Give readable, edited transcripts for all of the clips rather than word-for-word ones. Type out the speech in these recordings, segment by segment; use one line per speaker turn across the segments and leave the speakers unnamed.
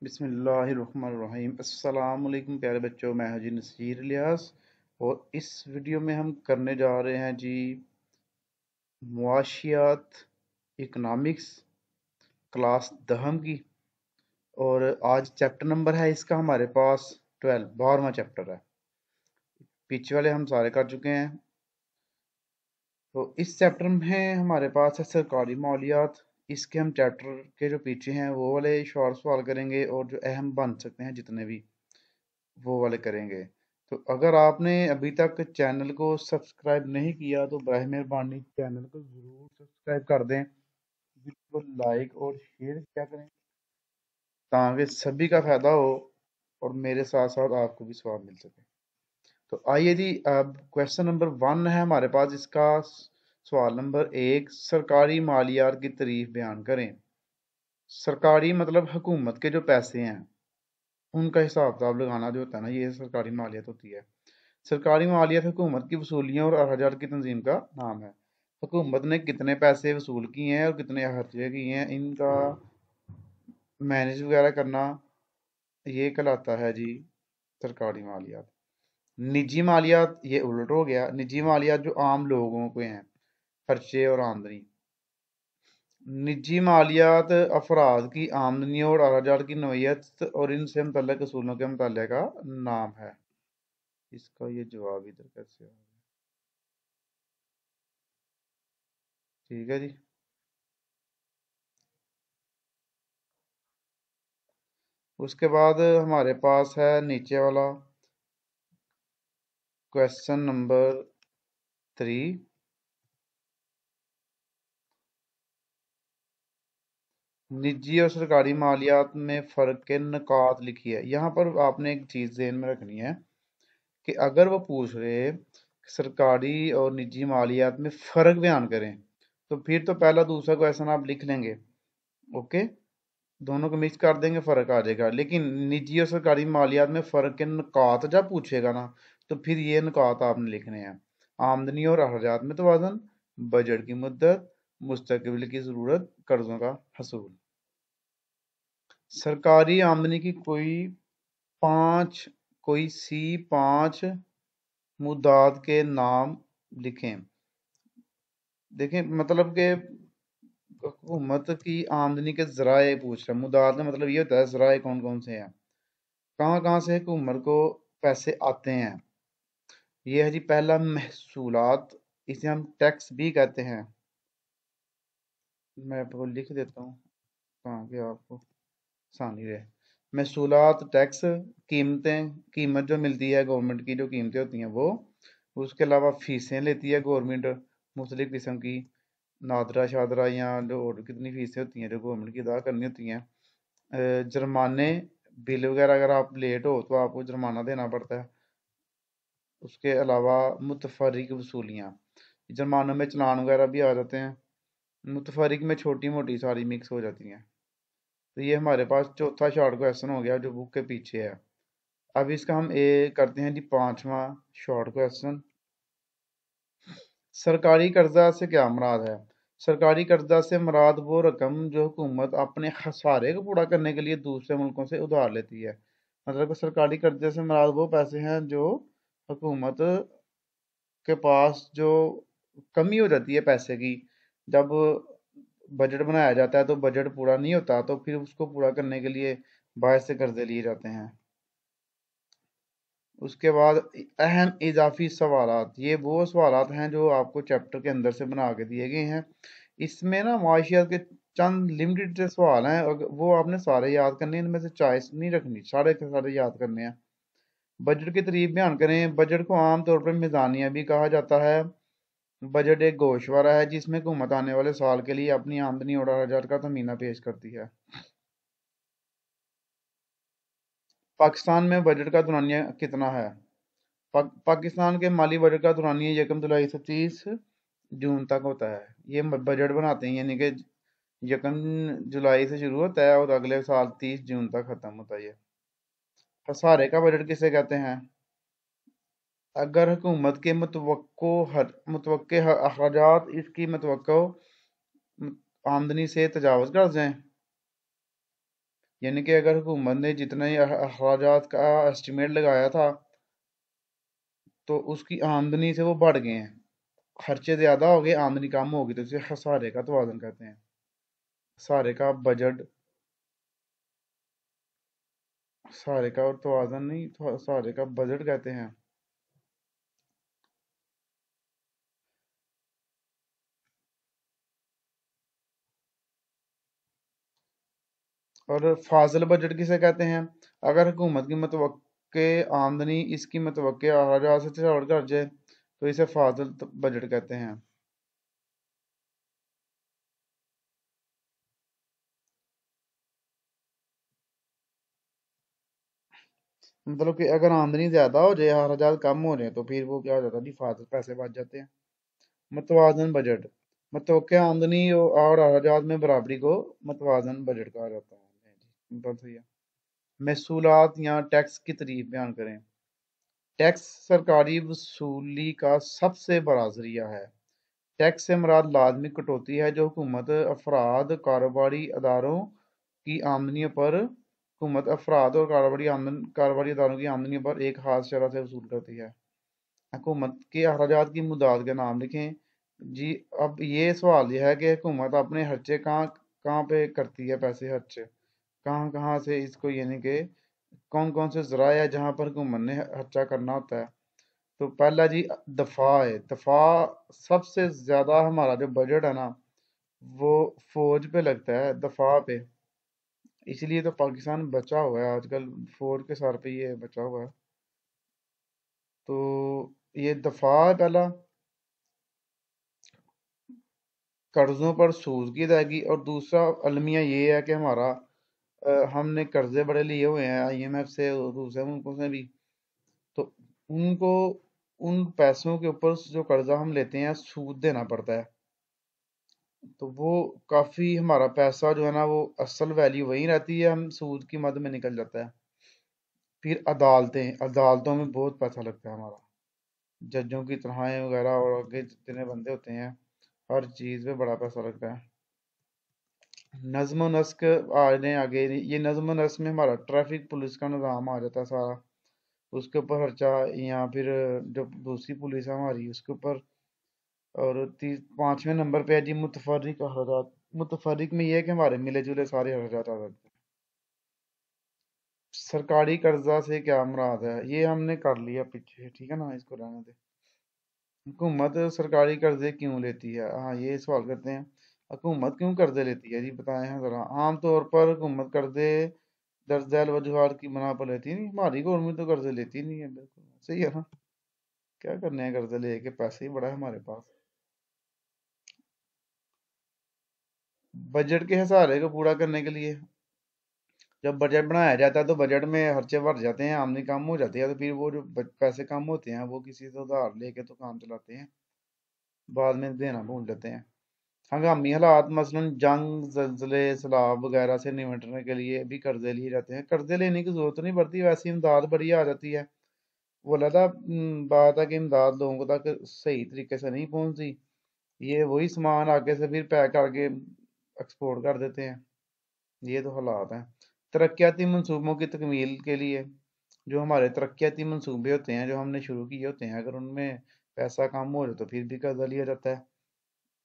बिस्मिल्लाहिर्रहमानिर्रहीम। अस्सलाम वालेकुम प्यारे बच्चों, मैं हाजी नसीर इलियास और इस वीडियो में हम करने जा रहे हैं जी मुआशियात इकनॉमिक्स क्लास दहम की। और आज चैप्टर नंबर है इसका हमारे पास 12वां चैप्टर है। पीछे वाले हम सारे कर चुके हैं। तो इस चैप्टर में हमारे पास है सरकारी मालियात। इसके हम चैप्टर के जो पीछे हैं वो वाले शॉर्ट सवाल करेंगे और जो अहम बन सकते हैं जितने भी वो वाले करेंगे। तो अगर आपने अभी तक चैनल को सब्सक्राइब नहीं किया तो बराह मेहरबानी चैनल को ज़रूर सब्सक्राइब कर दें। वीडियो को लाइक और शेयर क्या करें ताकि सभी का फ़ायदा हो और मेरे साथ साथ आपको भी स्वाब मिल सके। तो आइए जी, अब क्वेश्चन नंबर 1 है हमारे पास। इसका सवाल नंबर 1, सरकारी मालियात की तारीफ बयान करें। सरकारी मतलब हुकूमत के जो पैसे हैं उनका हिसाब किताब लगाना जो होता है ना, ये सरकारी मालियत होती है। सरकारी मालियत हुकूमत की वसूलियों और अखराजात की तंजीम का नाम है। हुकूमत ने कितने पैसे वसूल किए हैं और कितने खर्चे किए हैं, इनका मैनेज वगैरह करना, ये कहलाता है जी सरकारी मालियात। निजी मालियात ये उलट हो गया। निजी मालियात जो आम लोगों के हैं, खर्चे और आमदनी। निजी मालियात अफराद की आमदनी और अखराजात की नोयत और इनसे मुतल्लिक असूलों के मुताले का नाम है। इसका ये जवाब इधर कैसे होगा? ठीक है जी। उसके बाद हमारे पास है नीचे वाला क्वेश्चन नंबर 3। निजी और सरकारी मालियात में फ़र्क के नुकात लिखिए। यहाँ पर आपने एक चीज़ ज़हन में रखनी है कि अगर वो पूछ रहे सरकारी और निजी मालियात में फ़र्क बयान करें तो फिर तो पहला दूसरा क्वेश्चन आप लिख लेंगे। ओके, दोनों को मिक्स कर देंगे, फ़र्क आ जाएगा। लेकिन निजी और सरकारी मालियात में फ़र्क के नुकात जब पूछेगा ना, तो फिर ये नुकात आपने लिखने हैं। आमदनी और अखराजात में तवाज़ुन, बजट की मुद्दत, मुस्तकबिल की ज़रूरत, कर्ज़ों का हसूल। सरकारी आमदनी की कोई सी 5 मुद्दात के नाम लिखें। देखें, मतलब कि हुकूमत की आमदनी के ज़राए पूछ रहा है। मुद्दात का मतलब ये होता है ज़राए कौन कौन से हैं, कहाँ कहाँ से हुकूमत को पैसे आते हैं। ये है जी पहला महसूलात, इसे हम टैक्स भी कहते हैं। मैं आपको लिख देता हूँ ताकि आपको आसानी रहे। महसूलात टैक्स, कीमतें, कीमत जो मिलती है गवर्नमेंट की, जो कीमतें होती हैं वो। उसके अलावा फीसें लेती है गवर्नमेंट मुख्तलिफ किस्म की, नादरा शादरा या जो और कितनी फीसें होती हैं जो गवर्नमेंट की अदा करनी होती हैं। जुर्माने, बिल वगैरह अगर आप लेट हो तो आपको जुर्माना देना पड़ता है। उसके अलावा मुतफर्रिक वसूलियाँ, जुर्मानों में चालान वगैरह भी आ जाते हैं। मुतफर्रिक में छोटी मोटी सारी मिक्स हो जाती हैं। तो ये हमारे पास चौथा शॉर्ट क्वेश्चन हो गया जो बुक के पीछे है। अब इसका हम ए करते हैं जी 5वां शॉर्ट क्वेश्चन। सरकारी कर्जा से क्या मुराद है? सरकारी कर्जा से मुराद वो रकम जो हुकूमत अपने खसारे को पूरा करने के लिए दूसरे मुल्कों से उधार लेती है। मतलब कि सरकारी कर्जे से मुराद वो पैसे हैं जो हुकूमत के पास जो कमी हो जाती है पैसे की, जब बजट बनाया जाता है तो बजट पूरा नहीं होता तो फिर उसको पूरा करने के लिए बाहर से कर्जे लिए जाते हैं। उसके बाद अहम इजाफी सवालात, ये वो सवालात हैं जो आपको चैप्टर के अंदर से बना के दिए गए हैं। इसमें ना माशियात के चंद लिमिटेड से सवाल हैं, वो आपने सारे याद करने हैं, इनमें से चॉइस नहीं रखनी, सारे के सारे याद करने हैं। बजट की तारीफ बयान करें। बजट को आम तौर पर मिजानिया भी कहा जाता है। बजट एक गोशवारा है जिसमें हुकूमत आने वाले साल के लिए अपनी आमदनी और अखराजात का तमीना पेश करती है। पाकिस्तान में बजट का दुरानिया कितना है? पाकिस्तान के माली बजट का दुरानिया 1 जुलाई से 30 जून तक होता है। ये बजट बनाते हैं, यानी कि 1 जुलाई से शुरू होता है और अगले साल 30 जून तक खत्म होता है। ये खसारे का बजट किसे कहते हैं? अगर हुकूमत के मुतवक्के अखराजात इसकी मुतवक्को आमदनी से तजावज़ कर जाएं। यानी कि अगर हुकूमत ने जितने अखराजात का एस्टिमेट लगाया था तो उसकी आमदनी से वो बढ़ गए हैं, खर्चे ज़्यादा हो गए, आमदनी कम होगी, तो इसे खसारे का तवाज़ुन कहते हैं। खसारे का बजट, खसारे का और तवाज़ुन नहीं, खसारे का बजट कहते हैं। और फाजिल बजट किसे कहते हैं? अगर हुकूमत की मतवक्के आमदनी इसकी मतवक्के अखराजात से चढ़ कर जाए तो इसे फाजिल बजट कहते हैं। मतलब कि अगर आमदनी ज्यादा हो जाए, अखराजात कम हो जाए, तो फिर वो क्या हो जाता है जी, फाजिल पैसे बच जाते हैं। मतवाजन बजट, मतवक्के आमदनी और अखराजात में बराबरी को मतवाजन बजट कहा जाता है जी, बात सही है। महसूलात या टैक्स की तारीफ बयान करें। टैक्स सरकारी वसूली का सबसे बड़ा जरिया है। टैक्स से मुराद लाजमी कटौती है जो हुकूमत अफराद कारोबारी अदारों की आमदनियों पर हुकूमत अफराद और कारोबारी अदारों की आमदनी पर एक खास शरह से वसूल करती है। हुकूमत के अखराजात की मुदाद के नाम लिखें जी। अब ये सवाल यह है कि हुकूमत अपने खर्चे कहाँ कहाँ पे करती है, पैसे खर्चे कहाँ कहाँ से, इसको यानी कि कौन कौन से जराए है जहाँ पर हुकूमत ने खर्चा करना होता है। तो पहला जी दफा है। दफा सबसे ज्यादा हमारा जो बजट है ना, वो फौज पे लगता है, दफा पे। इसलिए तो पाकिस्तान बचा हुआ है आजकल, फौज के सर पे ये बचा हुआ है। तो ये दफा है पहला। कर्जों पर सूद की अदायगी, और दूसरा अलमिया ये है कि हमारा हमने कर्जे बड़े लिए हुए हैं आईएमएफ से और दूसरे मुल्कों से भी। तो उनको उन पैसों के ऊपर जो कर्जा हम लेते हैं सूद देना पड़ता है। तो वो काफी हमारा पैसा जो है ना, वो असल वैल्यू वही रहती है, हम सूद की मद में निकल जाता है। फिर अदालतें, अदालतों में बहुत पैसा लगता है हमारा, जजों की तनख्वाहें वगैरह और आगे जितने बंदे होते हैं, हर चीज पे बड़ा पैसा लगता है। नज्म और नस्क आने आगे, ये नज्म और नस्क में हमारा ट्रैफिक पुलिस का निज़ाम आ जाता है सारा, उसके ऊपर खर्चा। या फिर जो दूसरी पुलिस है हमारी उसके ऊपर। और पांचवें नंबर पे है जी मुतफर्रिक अखराजात। मुतफर्रिक में ये है कि हमारे मिले जुले सारे अखराजात आ जाते हैं। सरकारी कर्जा से क्या मुराद है, ये हमने कर लिया पीछे, ठीक है ना, इसको रहने दे। हुकूमत सरकारी कर्जे क्यों लेती है, हाँ ये सवाल करते हैं। हुकूमत क्यों कर्जे लेती है जी, बताएं हैं जरा। आम तौर पर हुकूमत कर्जे दर्ज झैल वजूहात की बना पर लेती नहीं, हमारी गवर्नमेंट तो कर्जे लेती नहीं है, बिल्कुल सही है ना। क्या करने हैं कर्जे लेके, पैसे ही बड़ा है हमारे पास। बजट के हिसारे को पूरा करने के लिए जब बजट बनाया जाता है तो बजट में खर्चे बढ़ जाते हैं, आमदनी कम हो जाती है, तो फिर वो जो पैसे कम होते हैं वो किसी से उधार लेके तो काम चलाते हैं, बाद में देना भूल जाते हैं। हंगामी हालात मसलन जंग, जलजले, सैलाब वगैरह से निपटने के लिए भी कर्जे लिए जाते हैं। कर्जे लेने की जरूरत नहीं पड़ती, वैसी इमदाद बड़ी आ जाती है। वो अलग बात है कि इमदाद लोगों तक सही तरीके से नहीं पहुंचती, ये वही सामान आगे से फिर पैक करके एक्सपोर्ट कर देते हैं। ये तो हालात हैं। तरक्याती मंसूबों की तकमील के लिए, जो हमारे तरक्याती मंसूबे होते हैं जो हमने शुरू किए होते हैं, अगर उनमें पैसा कम हो जाए तो फिर भी कर्जा लिया जाता है।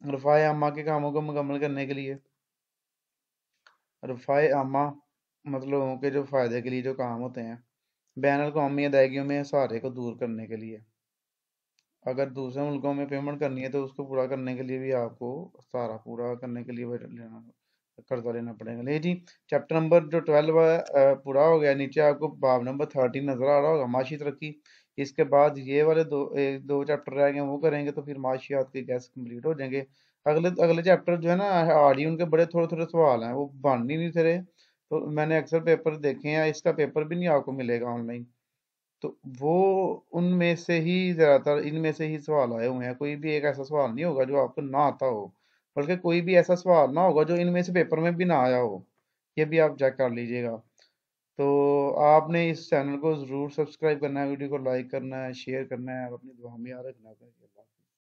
रफ़ाए आमा के कामों को मुकम्मल करने के लिए, रफ़ाए आमा मतलब लोगों के जो फ़ायदे के लिए जो काम होते हैं, बैन अवी अदायगियों में सहारे को दूर करने के लिए, अगर दूसरे मुल्कों में पेमेंट करनी है तो उसको पूरा करने के लिए भी आपको सारा पूरा करने के लिए कर्जा लेना पड़ेगा। ले जी, चैप्टर नंबर जो 12 है पूरा हो गया। नीचे आपको बाब नंबर 13 नजर आ रहा होगा, माशी तरक्की। इसके बाद ये वाले दो चैप्टर रह गए, वो करेंगे तो फिर माशियात के गैस कंप्लीट हो जाएंगे। अगले अगले चैप्टर जो है ना, आड़ी उनके बड़े थोड़े थोड़े सवाल हैं, वो बन ही नहीं थे। तो मैंने अक्सर पेपर देखे हैं, इसका पेपर भी नहीं आपको मिलेगा ऑनलाइन। तो वो उनमें से ही ज्यादातर इनमें से ही सवाल आए हुए हैं, कोई भी एक ऐसा सवाल नहीं होगा जो आपको ना आता हो, बल्कि कोई भी ऐसा सवाल ना होगा जो इनमें से पेपर में भी ना आया हो। ये भी आप चेक कर लीजिएगा। तो आपने इस चैनल को जरूर सब्सक्राइब करना है, वीडियो को लाइक करना है, शेयर करना है और अपनी दुआ में याद रखना है।